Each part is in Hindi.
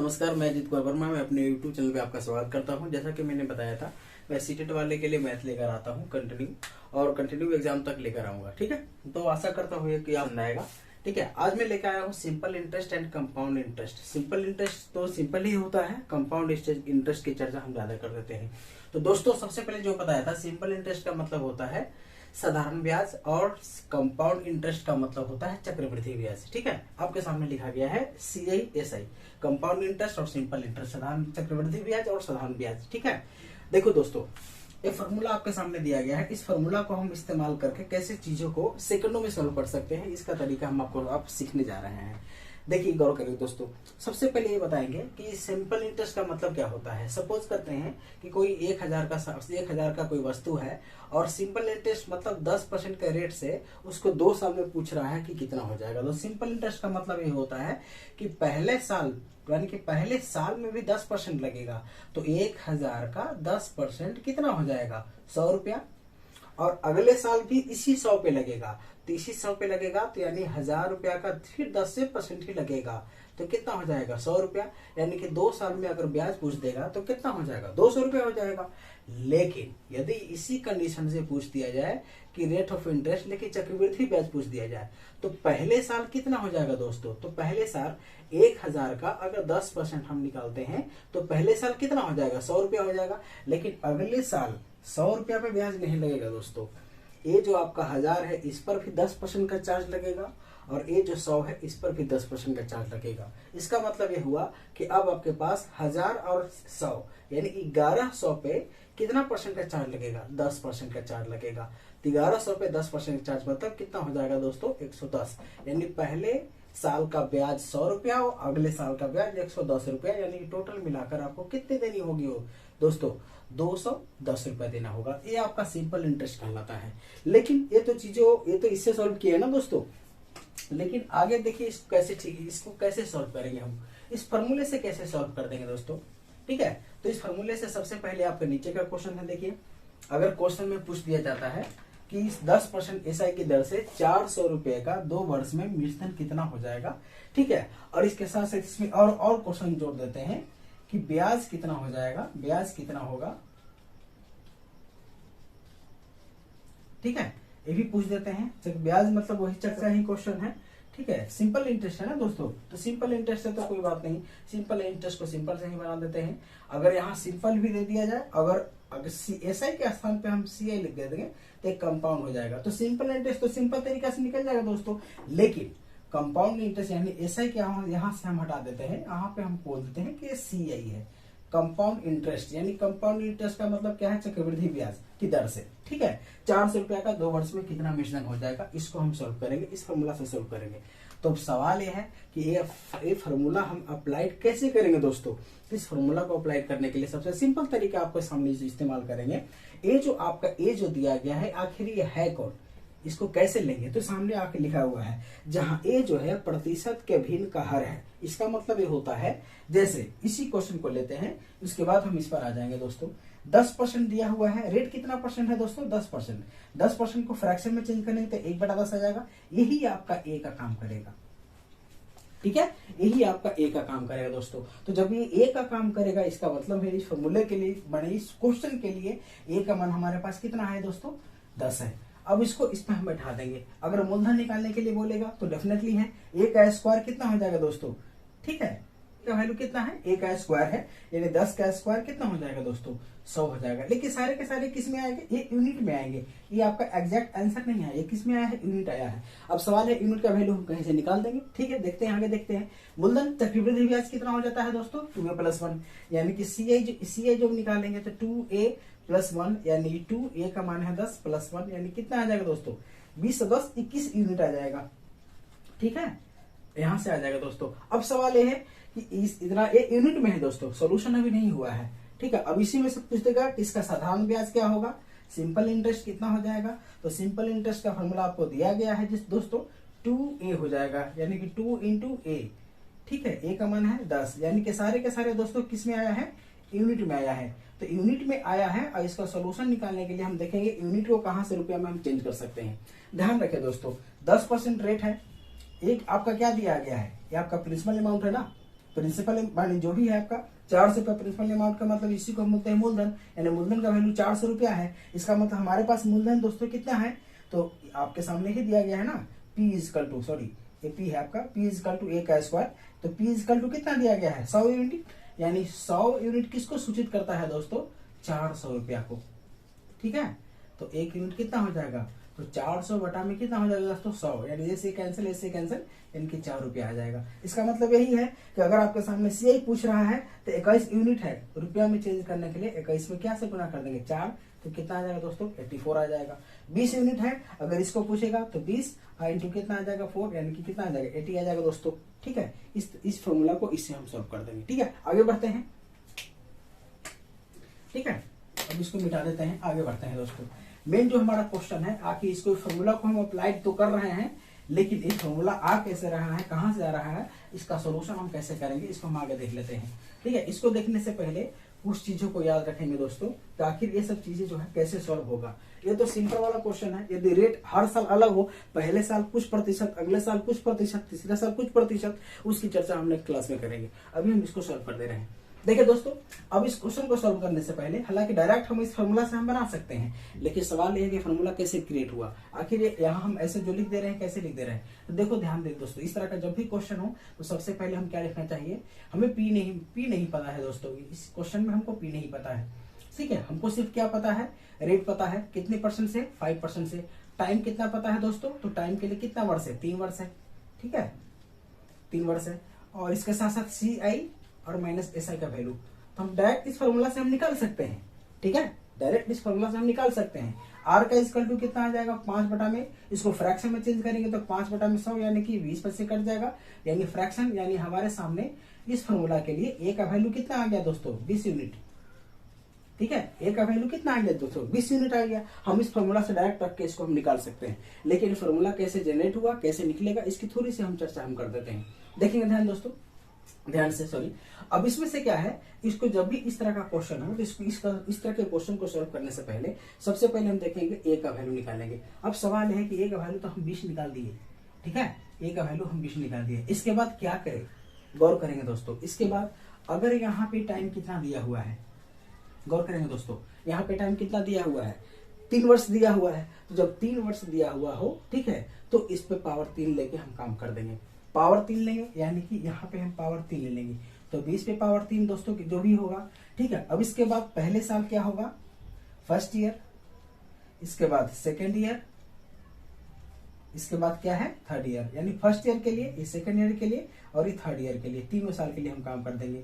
नमस्कार, मैं अजीत कुमार वर्मा। मैं अपने YouTube चैनल पे आपका स्वागत करता हूं। जैसा कि मैंने बताया था, मैं सीटेट वाले के लिए मैथ लेकर आता हूं कंटिन्यू, और कंटिन्यू एग्जाम तक लेकर आऊंगा। ठीक है, तो आशा करता हूँ कि आप आएगा। ठीक है, आज मैं लेकर आया हूँ simple interest and compound interest. Simple interest तो सिंपल ही होता है, कंपाउंड इंटरेस्ट की चर्चा हम ज्यादा कर देते हैं। तो दोस्तों, सबसे पहले जो बताया था, सिंपल इंटरेस्ट का मतलब होता है साधारण ब्याज, और कंपाउंड इंटरेस्ट का मतलब होता है चक्रवृद्धि ब्याज। ठीक है, आपके सामने लिखा गया है CISI, कंपाउंड इंटरेस्ट और सिंपल इंटरेस्ट, साधारण चक्रवृद्धि ब्याज और साधारण ब्याज। ठीक है, देखो दोस्तों, ये फॉर्मूला आपके सामने दिया गया है। इस फॉर्मूला को हम इस्तेमाल करके कैसे चीजों को सेकंडों में सॉल्व कर सकते हैं, इसका तरीका हम आप सीखने जा रहे हैं। देखिए, गौर करिए दोस्तों। सबसे पहले ये बताएंगे कि सिंपल इंटरेस्ट का मतलब क्या होता है। सपोज करते हैं कि कोई 1000 का कोई वस्तु है, और सिंपल इंटरेस्ट मतलब 10% के रेट से उसको 2 साल में पूछ रहा है कि कितना हो जाएगा। तो सिंपल इंटरेस्ट का मतलब ये होता है कि पहले साल, यानी कि पहले साल में भी 10% लगेगा। तो 1000 का 10% कितना हो जाएगा? 100 रुपया। और अगले साल भी इसी 100 पे लगेगा, तो इसी 100 पे लगेगा, तो यानी 1000 रुपया का फिर 10% ही लगेगा, तो कितना हो जाएगा? 100 रुपया। यानी कि 2 साल में अगर ब्याज पूछ देगा तो कितना हो जाएगा? 200 रुपया हो जाएगा। लेकिन यदि इसी कंडीशन से पूछ दिया जाए कि रेट ऑफ इंटरेस्ट, लेकिन चक्रवृद्धि ब्याज पूछ दिया जाए, तो पहले साल कितना हो जाएगा दोस्तों? तो पहले साल 1000 का अगर 10% हम निकालते हैं तो पहले साल कितना हो जाएगा? 100 रुपया हो जाएगा। लेकिन अगले साल 100 रुपया पे ब्याज नहीं लगेगा दोस्तों। ये जो आपका 1000 है, इस पर भी 10% का चार्ज लगेगा, और ये जो 100 है, इस पर भी 10% का चार्ज लगेगा। इसका मतलब ये हुआ कि अब आपके पास 1000 और 100 यानी 1100 पे कितना परसेंट का चार्ज लगेगा? 10% का चार्ज लगेगा। तो 1100 पे 10% का चार्ज मतलब कितना हो जाएगा दोस्तों? 110। यानी पहले साल का ब्याज 100 रुपया और अगले साल का ब्याज 110 रुपया, यानी टोटल मिलाकर आपको कितनी देनी होगी दोस्तों? 210 रुपया देना होगा। ये आपका सिंपल इंटरेस्ट कहलाता है। लेकिन ये तो इससे सॉल्व किया है ना दोस्तों। लेकिन आगे देखिए इसको कैसे सॉल्व करेंगे हम, इस फॉर्मूले से कैसे सॉल्व कर देंगे दोस्तों। ठीक है, तो इस फॉर्मूले से सबसे पहले आपके नीचे का क्वेश्चन है। देखिए, अगर क्वेश्चन में पूछ दिया जाता है कि 10% SI की दर से 400 रुपए का 2 वर्ष में मूलधन कितना हो जाएगा। ठीक है, और इसके साथ साथ इसमें और क्वेश्चन जोड़ देते हैं कि ब्याज कितना हो जाएगा, ब्याज कितना होगा। ठीक है, ये भी पूछ देते हैं। ब्याज मतलब वही चर्चा ही क्वेश्चन है। ठीक है, सिंपल इंटरेस्ट है ना दोस्तों, तो सिंपल इंटरेस्ट है तो कोई बात नहीं, सिंपल इंटरेस्ट को सिंपल से ही बना देते हैं। अगर यहाँ सिंपल भी दे दिया जाए, अगर SI के स्थान पे हम CI लिख दे देंगे तो एक कंपाउंड हो जाएगा। तो सिंपल इंटरेस्ट तो सिंपल तरीका से निकल जाएगा दोस्तों। लेकिन कंपाउंड इंटरेस्ट यानी SI के यहाँ से हम हटा देते हैं, यहाँ पे हम बोल देते हैं कि CI है। कंपाउंड इंटरेस्ट यानी कंपाउंड इंटरेस्ट का मतलब क्या है? चक्रवृद्धि ब्याज की दर से। ठीक है, 400 रुपया का 2 वर्ष में कितना मूलधन हो जाएगा, इसको हम सॉल्व करेंगे, इस फॉर्मूला से सॉल्व करेंगे। तो अब सवाल ये है कि ये फॉर्मूला हम अप्लाइड कैसे करेंगे दोस्तों। इस फॉर्मूला को अप्लाई करने के लिए सबसे सिंपल तरीका आपको सामने इस्तेमाल करेंगे। ये जो दिया गया है, आखिर ये है कौन, इसको कैसे लेंगे? तो सामने आके लिखा हुआ है, जहां ए जो है प्रतिशत के भिन्न का हर है। इसका मतलब ये होता है, जैसे इसी क्वेश्चन को लेते हैं, उसके बाद हम इस पर आ जाएंगे दोस्तों। 10% दिया हुआ है, रेट कितना परसेंट है दोस्तों? 10%। 10% को फ्रैक्शन में चेंज करेंगे तो 1/10 आ जाएगा। यही आपका ए का काम करेगा। ठीक है, यही आपका ए का काम करेगा दोस्तों। तो जब ये ए का काम करेगा, इसका मतलब है इस फॉर्मूले के लिए बने इस क्वेश्चन के लिए ए का मान हमारे पास कितना है दोस्तों? 10 है। अब इसको इसमें हम बैठा देंगे। अगर मूलधन निकालने के लिए बोलेगा तो डेफिनेटली है, ए का स्क्वायर कितना हो जाएगा दोस्तों? ठीक है, का वैल्यू कितना है? ए का स्क्वायर है, यानी 10 का स्क्वायर कितना हो जाएगा दोस्तों? 100 हो जाएगा। लेकिन सारे के सारे किस में आएंगे? ये यूनिट में आएंगे। ये आपका एग्जैक्ट आंसर नहीं है, ये किस में आया है? यूनिट आया है। अब सवाल है, यूनिट का वैल्यू हम कहीं से निकाल देंगे। ठीक है, देखते हैं, आगे देखते हैं। मूलधन चक्रवृद्धि ब्याज कितना हो जाता है दोस्तों? 2a+1, यानी कि CI जो निकालेंगे तो 2a+1, यानी 2a का मान है 10 + 1, यानी कितना आ जाएगा दोस्तों? 20 से 10 21 यूनिट आ जाएगा। ठीक है, यहां से आ जाएगा दोस्तों। अब सवाल ये है कि इतना ये यूनिट में है दोस्तों, सोल्यूशन अभी नहीं हुआ है। ठीक है, अब इसी में से पूछ देगा कि इसका साधारण ब्याज क्या होगा, सिंपल इंटरेस्ट कितना हो जाएगा। तो सिंपल इंटरेस्ट का फॉर्मूला आपको दिया गया है जिस दोस्तों 2a हो जाएगा, यानी कि 2 × a। ठीक है, a का मान है 10, यानी कि सारे के सारे दोस्तों किस में आया है? यूनिट में आया है। तो यूनिट में आया है, और इसका सोल्यूशन निकालने के लिए हम देखेंगे यूनिट को कहां से रुपया में हम चेंज कर सकते हैं। ध्यान रखें दोस्तों, 10% रेट है। एक आपका क्या दिया गया है? ये आपका प्रिंसिपल अमाउंट है ना, प्रिंसिपल मानी जो भी है आपका 400 रुपया प्रिंसिपल अमाउंट का मतलब इसी को हम बोलते हैं मूलधन, यानी मूलधन का वैल्यू 400 रुपया है। इसका मतलब हमारे पास मूलधन दोस्तों कितना है, तो आपके सामने ही दिया गया है ना, P इजकल टू, सॉरी ये P है आपका, P इजकल टू A का स्क्वायर, तो P इजकल टू कितना दिया गया है 100 यूनिट, यानी 100 यूनिट किसको सूचित करता है दोस्तों 400 रुपया को, ठीक है। तो 1 यूनिट कितना हो जाएगा, तो 400 बटा में कितना हो जाएगा दोस्तों 100, यानी ऐसे कैंसिल ऐसे कैंसिल, इनकी 4 रुपया आ जाएगा। इसका मतलब यही है कि अगर आपके सामने CI पूछ रहा है तो 21 यूनिट है, रुपया में चेंज करने के लिए 21 में क्या से गुना कर देंगे 4, तो कितना आ जाएगा दोस्तों 84 आ जाएगा। 20 यूनिट है, अगर इसको पूछेगा तो 20 इंटू कितना आ जाएगा 4, यानी कि कितना आ जाएगा 80 आ जाएगा दोस्तों, ठीक है। इस फॉर्मूला को इससे हम सॉल्व कर देंगे, ठीक है। आगे बढ़ते हैं, ठीक है। अब इसको मिटा देते हैं, आगे बढ़ते हैं दोस्तों। मेन जो हमारा क्वेश्चन है, आखिर इसको फॉर्मूला को हम अप्लाइड तो कर रहे हैं, लेकिन ये फॉर्मूला आ कैसे रहा है, कहां से आ रहा है, इसका सोल्यूशन हम कैसे करेंगे, इसको हम आगे देख लेते हैं, ठीक है। इसको देखने से पहले कुछ चीजों को याद रखेंगे दोस्तों, कि आखिर ये सब चीजें जो है कैसे सॉल्व होगा। ये तो सिंपल वाला क्वेश्चन है, यदि रेट हर साल अलग हो, पहले साल कुछ प्रतिशत, अगले साल कुछ प्रतिशत, तीसरे साल कुछ प्रतिशत, उसकी चर्चा हम नेक्स्ट क्लास में करेंगे। अभी हम इसको सॉल्व कर दे रहे हैं। देखिए दोस्तों, अब इस क्वेश्चन को सॉल्व करने से पहले, हालांकि डायरेक्ट हम इस फॉर्मूला से हम बना सकते हैं, लेकिन सवाल ये है कि फॉर्मूला कैसे क्रिएट हुआ, आखिर यहाँ हम ऐसे जो लिख दे रहे हैं कैसे लिख दे रहे हैं। तो देखो ध्यान दें दोस्तों, इस तरह का जब भी क्वेश्चन हो तो सबसे पहले हम क्या लिखना चाहिए, हमें पी नहीं पता है दोस्तों, इस क्वेश्चन में हमको पी नहीं पता है, ठीक है। हमको सिर्फ क्या पता है, रेट पता है, कितने परसेंट से 5% से, टाइम कितना पता है दोस्तों, तो टाइम के लिए कितना वर्ष है 3 वर्ष है, ठीक है 3 वर्ष है, और इसके साथ साथ CI और माइनस SI का वैल्यू, तो हम डायरेक्ट इस फॉर्मूला से हम निकाल सकते हैं, ठीक है। डायरेक्ट इस फॉर्मूला से हम निकाल सकते हैं। R का इक्वल टू कितना आ जाएगा 5 बटा में, इसको फ्रैक्शन में चेंज करेंगे तो 5 बटा में 100, यानी कि 20 से कट जाएगा, यानी फ्रैक्शन, यानी हमारे सामने इस फॉर्मूला के लिए A का वैल्यू कितना आ गया दोस्तों 20 यूनिट, ठीक है। A का वैल्यू कितना आ गया दोस्तों 20 यूनिट आ गया। हम इस फॉर्मूला से डायरेक्ट रख के इसको हम निकाल सकते हैं, लेकिन फॉर्मूला कैसे जनरेट हुआ, कैसे निकलेगा, इसकी थोड़ी सी हम चर्चा हम कर देते हैं। देखेंगे ध्यान दोस्तों, ध्यान से, सॉरी। अब इसमें से क्या है, इसको जब भी इस तरह का क्वेश्चन हो तो इसको इस तरह के क्वेश्चन को सॉल्व करने से पहले सबसे पहले हम देखेंगे A का वैल्यू निकालेंगे। अब सवाल है कि A का वैल्यू तो हम 20 निकाल दिए, ठीक है, A का वैल्यू हम 20 निकाल दिए। इसके बाद क्या करें, गौर करेंगे दोस्तों। इसके बाद अगर यहाँ पे टाइम कितना दिया हुआ है, गौर करेंगे दोस्तों, यहाँ पे टाइम कितना दिया हुआ है 3 वर्ष दिया हुआ है, तो जब 3 वर्ष दिया हुआ हो, ठीक है, तो इस पे पावर 3 लेके हम काम कर देंगे। पावर 3 लेंगे, यानी कि यहाँ पे हम पावर 3 ले लेंगे, तो 20 पे पावर 3 दोस्तों जो भी होगा, ठीक है। अब इसके बाद पहले साल क्या होगा, फर्स्ट ईयर, इसके बाद सेकेंड ईयर, इसके बाद क्या है थर्ड ईयर, यानी फर्स्ट ईयर के लिए, ये सेकेंड ईयर के लिए और ये थर्ड ईयर के लिए, तीनों साल के लिए हम काम कर देंगे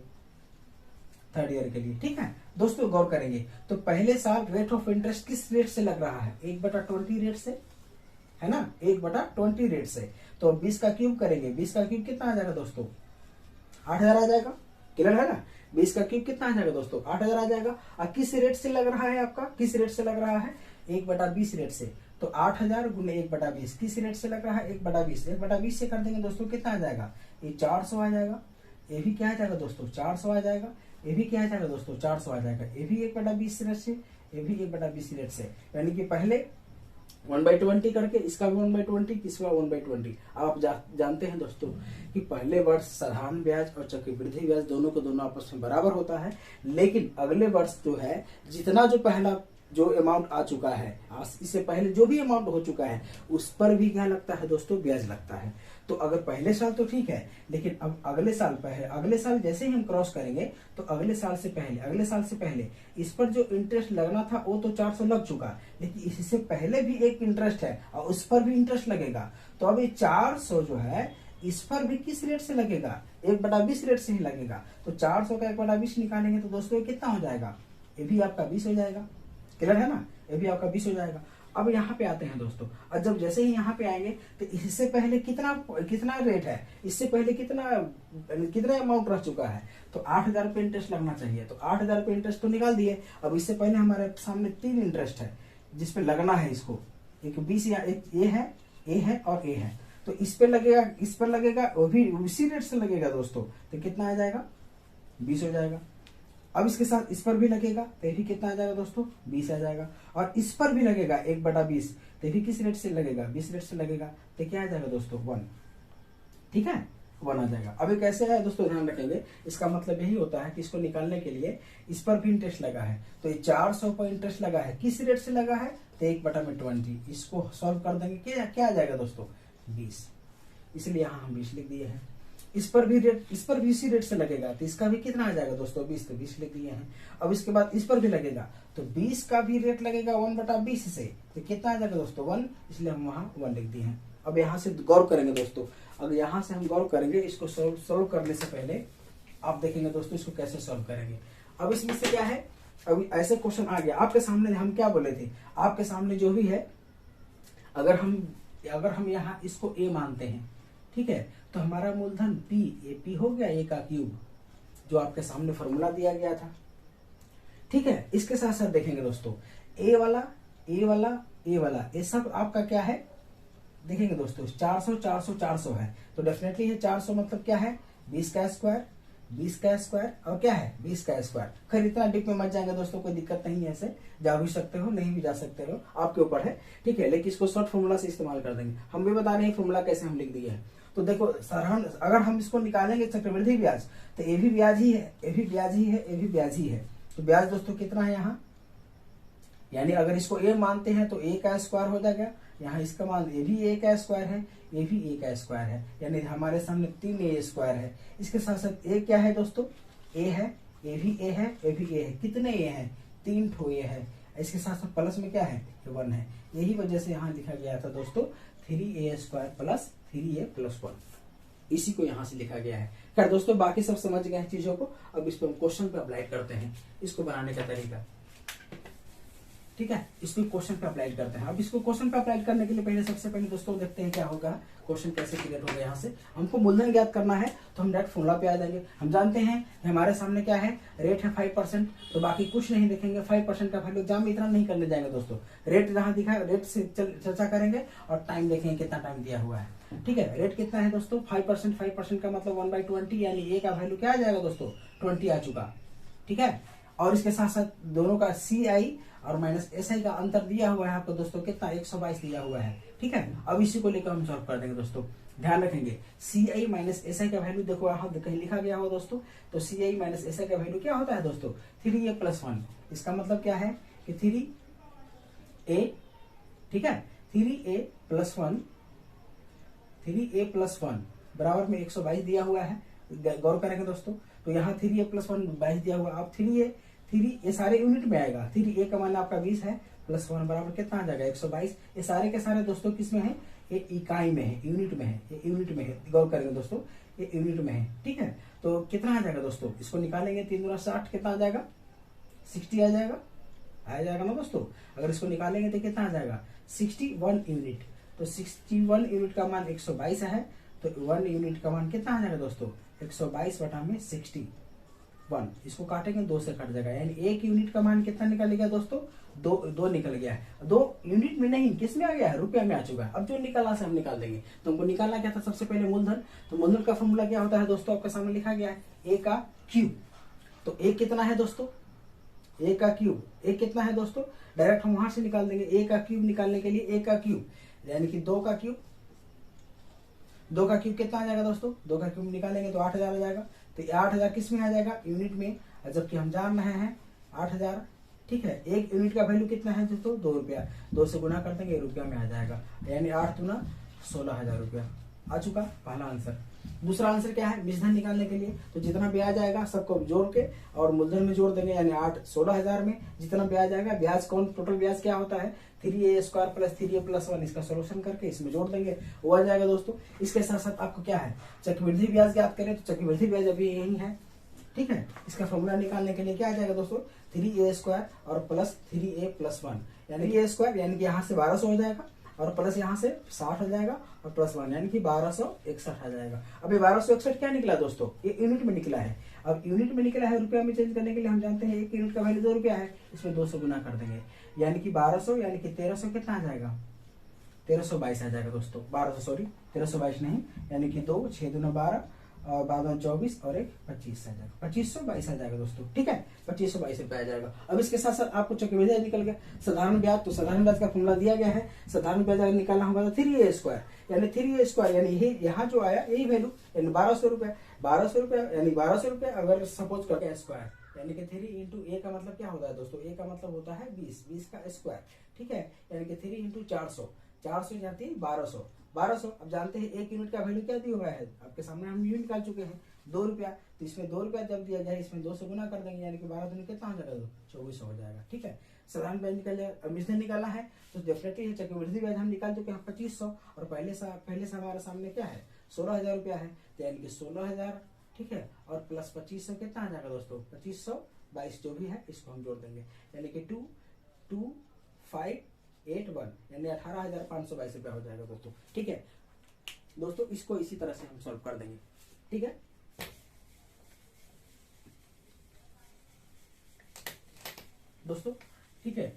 थर्ड ईयर के लिए, ठीक है दोस्तों। गौर करेंगे तो पहले साल रेट ऑफ इंटरेस्ट किस रेट से लग रहा है, 1/20 रेट से, है ना, 1/20 रेट से। तो 20 का क्यूब करेंगे, 20 का क्यूब कितना आ जाएगा दोस्तों 8000 आ जाएगा, क्लियर है ना। 20 का क्यूब कितना आ जाएगा दोस्तों 8000 आ जाएगा। और किस रेट से लग रहा है आपका, किस रेट से लग रहा है 1/20 रेट से, तो 8000 गुने 1/20 किस रेट से लग रहा है 1/20, 1/20 से कर देंगे दोस्तों कितना आ जाएगा, ये 400 आ जाएगा, ये भी क्या आ जाएगा दोस्तों 400 आ जाएगा, ये भी क्या आ जाएगा दोस्तों 400 आ जाएगा, ये भी 1/20 रेट से, ये भी 1/20 रेट से, यानी कि पहले 1/20 करके इसका भी 1/20, इसका 1/20। आप जानते हैं दोस्तों कि पहले वर्ष साधारण ब्याज और चक्रवृद्धि ब्याज दोनों को दोनों आपस में बराबर होता है, लेकिन अगले वर्ष जो है जितना जो पहला जो अमाउंट आ चुका है, इससे पहले जो भी अमाउंट हो चुका है उस पर भी क्या लगता है दोस्तों ब्याज लगता है। तो अगर पहले साल तो ठीक है, लेकिन अब अगले साल जैसे ही हम क्रॉस करेंगे तो अगले साल से पहले इस पर जो इंटरेस्ट लगना था वो तो 400 लग चुका, लेकिन इससे पहले भी एक इंटरेस्ट है और उस पर भी इंटरेस्ट लगेगा। तो अब ये 400 जो है इस पर भी किस रेट से लगेगा 1/20 रेट से ही लगेगा। तो 400 का 1/20 निकालेंगे तो दोस्तों ये कितना हो जाएगा, ये भी आपका 20 हो जाएगा, क्लियर है ना, ये भी आपका 20 हो जाएगा। अब यहाँ पे आते हैं दोस्तों, और जब जैसे ही यहाँ पे आएंगे तो इससे पहले कितना रेट है, इससे पहले कितना अमाउंट रह चुका है, तो 8000 रुपये इंटरेस्ट लगना चाहिए। तो 8000 रुपये इंटरेस्ट तो निकाल दिए। अब इससे पहले हमारे सामने 3 इंटरेस्ट है जिसपे लगना है इसको, एक 20 या एक ए है और ए है, तो इस पे लगेगा, इस पर लगेगा, वो भी उसी रेट से लगेगा दोस्तों, तो कितना आ जाएगा 20 हो जाएगा। अब इसके साथ इस पर भी लगेगा तो ये भी कितना आ जाएगा दोस्तों 20 आ जाएगा, और इस पर भी लगेगा 1/20, तो भी किस रेट से लगेगा 20 रेट से लगेगा, तो क्या आ जाएगा दोस्तों 1, ठीक है। 1 आ जाएगा। अभी कैसे है दोस्तों ध्यान रखेंगे, इसका मतलब यही होता है कि इसको निकालने के लिए इस पर भी इंटरेस्ट लगा है, तो ये 400 पर इंटरेस्ट लगा है, किस रेट से लगा है, तो 1/20। इसको सॉल्व कर देंगे क्या आ जाएगा दोस्तों, 20, इसलिए यहाँ हम 20 लिख दिए हैं। इस पर भी इसी रेट से लगेगा, तो इसका भी कितना आ जाएगा दोस्तों, 20, तो 20 लिख दिए हैं। अब इसके बाद इस पर भी लगेगा, तो 20 का भी रेट लगेगा 1/20 से, तो कितना आ जाएगा दोस्तों 1, इसलिए हम वहां 1 लिख दिए हैं। अब यहाँ से गौर करेंगे दोस्तों, अगर यहाँ से हम गौर करेंगे, इसको सोल्व करने से पहले आप देखेंगे दोस्तों इसको कैसे सोल्व करेंगे। अब इसमें से क्या है, अभी ऐसे क्वेश्चन आ गया आपके सामने, हम क्या बोले थे, आपके सामने जो भी है, अगर हम यहाँ इसको a मानते हैं, ठीक है, तो हमारा मूलधन p हो गया, a का क्यूब, जो आपके सामने फॉर्मूला दिया गया था, ठीक है। इसके साथ साथ देखेंगे दोस्तों a वाला ये सब आपका क्या है, देखेंगे दोस्तों 400 है, तो डेफिनेटली ये 400 मतलब क्या है, 20 का स्क्वायर और क्या है 20 का स्क्वायर। खैर इतना डीप में मत जाएंगे दोस्तों, कोई दिक्कत नहीं है, ऐसे जा भी सकते हो, नहीं भी जा सकते हो, आपके ऊपर है, ठीक है। लेकिन इसको शॉर्ट फॉर्मूला से इस्तेमाल कर देंगे, हम भी बता रहे हैं फॉर्मूला कैसे हम लिख दिए हैं। तो देखो अगर हम इसको निकालेंगे चक्रवृद्धि ब्याज, तो ये भी ब्याज ही है, ये भी ब्याज ही है, तो ब्याज दोस्तों कितना है यहाँ, यानी अगर इसको a मानते हैं तो a का स्क्वायर हो जाएगा, यहाँ इसका मान ये भी a का स्क्वायर है, ये भी a का स्क्वायर है, यानी हमारे सामने 3a स्क्वायर है। इसके साथ साथ a क्या है दोस्तों, a है, ये भी a है, ये भी a है, कितने a है, 3 ठो a है। इसके साथ साथ प्लस में क्या है, 1 है। यही वजह से यहाँ लिखा गया था दोस्तों 3a square plus 3a plus 1, इसी को यहाँ से लिखा गया है। खैर दोस्तों बाकी सब समझ गए हैं चीजों को, अब इस पर हम क्वेश्चन पे अप्लाई करते हैं, इसको बनाने का तरीका, ठीक है, इसको क्वेश्चन पे अप्लाई करते हैं। अब इसको क्वेश्चन पे अप्लाई करने के लिए पहले सबसे पहले दोस्तों देखते हैं क्या होगा, क्वेश्चन कैसे क्रिएट होगा। यहाँ से हमको मूलधन ज्ञात करना है, तो हम डायरेक्ट फॉर्मूला पे आ जाएंगे। हम जानते हैं हमारे सामने क्या है, रेट है 5%, तो बाकी कुछ नहीं देखेंगे, 5% का वैल्यू एग्जाम में इतना नहीं करने जाएंगे दोस्तों, रेट जहाँ दिखा है रेट से चर्चा करेंगे और टाइम देखेंगे कितना टाइम दिया हुआ है, ठीक है। रेट कितना है दोस्तों 5% का मतलब 1/20, यानी a का वैल्यू क्या आ जाएगा दोस्तों 20 आ चुका, ठीक है। और इसके साथ साथ दोनों का CI और माइनस SI का अंतर दिया हुआ है आपको दोस्तों, कितना 122 दिया हुआ है, ठीक है। अब इसी को लेकर हम सॉल्व कर देंगे दोस्तों। ध्यान रखेंगे CI माइनस SI का वैल्यू देखो यहाँ कहीं लिखा गया हो दोस्तों, तो CI माइनस SI का वैल्यू क्या होता है दोस्तों 3a प्लस 1। इसका मतलब क्या है कि 3a, ठीक है, 3a प्लस 1 बराबर में 122 दिया हुआ है। गौर करेंगे दोस्तों, तो यहाँ 3a प्लस 1 22 दिया हुआ, अब 3 ये सारे यूनिट में आएगा, 3a का मान आपका 20 है, प्लस 1 बराबर कितना आ जाएगा 122। ये सारे के सारे दोस्तों किस में है, ये इकाई में है, यूनिट में है, ये यूनिट में है, गौर करेंगे दोस्तों ये यूनिट में है, ठीक है। तो कितना आ जाएगा दोस्तों, इसको निकालेंगे 3 दूना 60, कितना आ जाएगा 60 आ जाएगा ना दोस्तों। अगर इसको निकालेंगे तो कितना आ जाएगा 61 यूनिट, तो 61 यूनिट का मान 122 है, तो 1 यूनिट का मान कितना आ जाएगा दोस्तों 122 बटा में 61, इसको काटेंगे 2 से कट जाएगा, यानी 1 यूनिट का मान कितना निकल गया दोस्तों 2 निकल गया है। 2 यूनिट में नहीं, किस में आ गया है, रुपया में आ चुका है। अब जो निकालना से हम निकाल देंगे, तो हमको निकालना क्या था, सबसे पहले मूलधन। तो मूलधन का फॉर्मूला क्या होता है दोस्तों, आपके सामने लिखा गया है a का क्यूब। तो a कितना है दोस्तों, a का क्यूब, a कितना है दोस्तों, डायरेक्ट हम वहां से निकाल देंगे। a का क्यूब निकालने के लिए a का क्यूब यानी कि 2 का क्यूब, 2 का क्यूब कितना आ जाएगा दोस्तों, 2 का क्यूब निकालेंगे तो 8000 आ जाएगा। तो 8000 किस में आ जाएगा, यूनिट में, जबकि हम जान रहे हैं 8000, ठीक है। 1 यूनिट का वैल्यू कितना है दोस्तों 2 रुपया, 2 से गुना कर देंगे रुपया में आ जाएगा, यानी 8 दूना 16000 रुपया आ चुका पहला आंसर। दूसरा आंसर क्या है, बीजधन निकालने के लिए, तो जितना ब्याज आएगा सबको जोड़ के और मूलधन में जोड़ देंगे, यानी 16,000 में जितना ब्याज आएगा, ब्याज कौन, टोटल ब्याज क्या होता है 3a square plus 3a plus 1, इसका सोल्यूशन करके इसमें जोड़ देंगे, वो आ जाएगा दोस्तों। इसके साथ साथ आपको क्या है, चक्रवृद्धि ब्याज याद करें तो चक्रवृद्धि ब्याज अभी यही है, ठीक है। इसका फॉर्मूला निकालने के लिए क्या आ जाएगा दोस्तों 3a स्क्वायर और प्लस 3a प्लस 1, यानी कि a स्क्वायर यानी कि यहाँ से 1200 हो जाएगा और प्लस यहाँ से 60 हो जाएगा और प्लस 1 यानी कि 1261 आ जाएगा। अब ये 1261 क्या निकला दोस्तों, ये यूनिट में निकला है। अब यूनिट में निकला है, रुपया में चेंज करने के लिए हम जानते हैं 1 यूनिट का वैल्यू 2 रुपया है, इसमें 2 से गुना कर देंगे, यानी कि 1200 यानी कि 1300 कितना आ जाएगा 1322 आ जाएगा दोस्तों, 1322 नहीं, यानी कि 2 6 दूना 12 और बाद में 24 और एक 25 आ जाएगा, 2522 आ जाएगा दोस्तों। ठीक है, 2522 रुपये आ जाएगा। अब इसके साथ साथ आपको चक्रवृद्धि ब्याज निकल गया, साधारण ब्याज। तो साधारण ब्याज का फॉर्मूला दिया गया है, साधारण ब्याज अगर निकालना होगा तो 3a² यानी 3a² यानी ये यहाँ जो आया यही वैल्यू यानी 1200 रुपये, 1200 रुपये यानी 1200 रुपये अगर सपोज करके स्क्वायर यानी कि 3 इंटू ए का मतलब क्या होता है दोस्तों, ए का मतलब होता है 20, 20 का स्क्वायर। ठीक है, यानी कि 3 इंटू 400, 400 जाती है 1200, 1200। अब जानते हैं 1 यूनिट का वैल्यू क्या दिया हुआ है आपके सामने, हम यूनिट निकाल चुके हैं 2 रुपया। तो इसमें 2 रुपया जब दिया जाए इसमें 2 से गुना कर देंगे यानी कि 12 दूनी कितना हो जाएगा, 2400 हो जाएगा। ठीक है, साधारण ब्याज निकल जाएगा। अब इसने निकाला है तो डेफिनेटली चक्रवृद्धि ब्याज हम निकाल चुके हैं 2500, और पहले से हमारे सामने क्या है 16000 रुपया है, तो यानी कि 16000। ठीक है, और प्लस 2500 कितना आ जाएगा दोस्तों, 2522 जो भी है इसको हम जोड़ देंगे यानी कि 22581 यानी 18522 रुपया हो जाएगा दोस्तों। ठीक है दोस्तों, इसको इसी तरह से हम सॉल्व कर देंगे। ठीक है दोस्तों, ठीक है,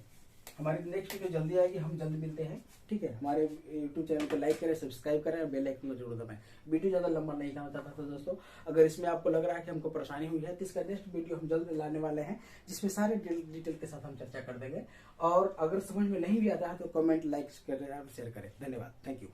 हमारी नेक्स्ट वीडियो जल्दी आएगी, हम जल्दी मिलते हैं। ठीक है, हमारे यूट्यूब चैनल को लाइक करें, सब्सक्राइब करें और बेल आइकन को जरूर दबाएं। वीडियो ज़्यादा लंबा नहीं करना चाहता था दोस्तों। अगर इसमें आपको लग रहा है कि हमको परेशानी हुई है तो इसका नेक्स्ट वीडियो हम जल्द लाने वाले हैं, जिसमें सारे डिटेल के साथ हम चर्चा कर देंगे। और अगर समझ में नहीं भी आता है तो कमेंट, लाइक करें और शेयर करें। धन्यवाद, थैंक यू।